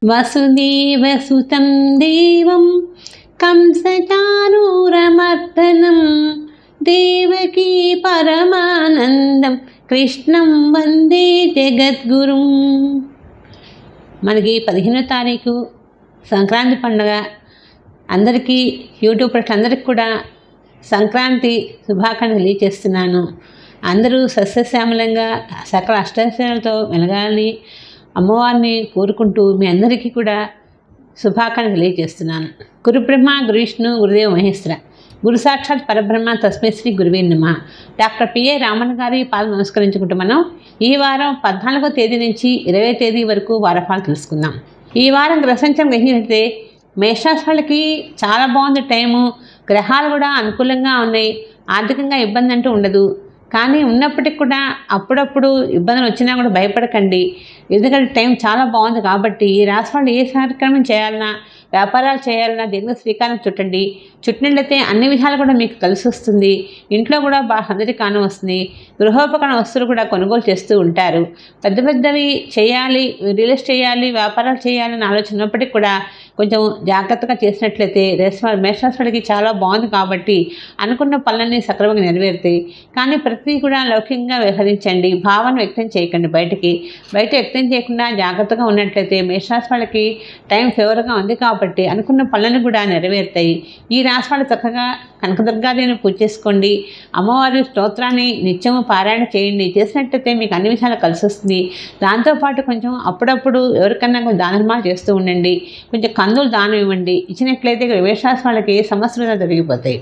వసుదేవసుతం దేవం కంసచానూరమర్దనం దేవకీ పరమానందం కృష్ణం వందే జగద్గురుం. మనకి 15వ తారీఖు సంక్రాంతి పండుగ. అందరికీ యూట్యూబ్ ప్రజలందరికీ కూడా సంక్రాంతి శుభాకాంక్షలు తెలియజేస్తున్నాను. అందరూ సస్యశ్యామలంగా సకల అష్టైశ్వర్యాలతో వెలగాలని అమ్మవారిని కోరుకుంటూ మీ అందరికీ కూడా శుభాకాంక్షలు తెలియజేస్తున్నాను. గురు బ్రహ్మ, గురు విష్ణు, గురుదేవ మహేశ్వర, గురు సాక్షాత్ పరబ్రహ్మ తస్మై శ్రీ గురువే నమః. డాక్టర్ పిఏ రామన్ గారి పాదం నమస్కరించుకుంటూ మనం ఈ వారం 14వ తేదీ నుంచి 20వ తేదీ వరకు వారఫలాలు తెలుసుకుందాం. ఈ వారం గ్రహసంచారం గ్రహించినట్లయితే మేషరాశి వాళ్ళకి చాలా బాగుంది టైము. గ్రహాలు కూడా అనుకూలంగా ఉన్నాయి. ఆర్థికంగా ఇబ్బంది అంటూ ఉండదు. కానీ ఉన్నప్పటికి కూడా అప్పుడప్పుడు ఇబ్బందులు వచ్చినా కూడా భయపడకండి. ఎందుకంటే టైం చాలా బాగుంది కాబట్టి ఈ రాశి వాళ్ళు ఏ కార్యక్రమం చేయాలన్నా, వ్యాపారాలు చేయాలన్నా దీనికి శ్రీకారం చుట్టండి. చుట్టినట్లయితే అన్ని విధాలు కూడా మీకు కలిసి వస్తుంది. ఇంట్లో కూడా బాగా సందడి కాని వస్తుంది. గృహోపకరణ వస్తువులు కూడా కొనుగోలు చేస్తూ ఉంటారు. పెద్ద పెద్దవి చేయాలి, రియల్ ఎస్టేట్ చేయాలి, వ్యాపారాలు చేయాలని ఆలోచన ఉన్నప్పటికీ కూడా కొంచెం జాగ్రత్తగా చేసినట్లయితే మేషరాశి వాళ్ళకి చాలా బాగుంది కాబట్టి అనుకున్న పనులన్నీ సక్రమంగా నెరవేరుతాయి. కానీ ప్రతిదీ కూడా లౌకికంగా వ్యవహరించండి. భావన వ్యక్తం చేయకండి. బయట వ్యక్తం చేయకుండా జాగ్రత్తగా ఉన్నట్లయితే మేషరాశి వాళ్ళకి టైం ఫేవర్గా ఉంది కాబట్టి అనుకున్న పనులను కూడా నెరవేరుతాయి. ఈ రాశి వాళ్ళు చక్కగా కనకదుర్గాదేవిని పూజ చేసుకోండి. అమ్మవారి స్తోత్రాన్ని నిత్యము పారాయణ చేయండి. చేసినట్లయితే మీకు అన్ని విషయాలు కలిసి వస్తుంది. దాంతోపాటు కొంచెం అప్పుడప్పుడు ఎవరికన్నా కొంచెం దానధర్మాలు చేస్తూ ఉండండి. కొంచెం కందులు దానం ఇవ్వండి. ఇచ్చినట్లయితే మేషరాశి వాళ్ళకి సమస్యలు జరిగిపోతాయి.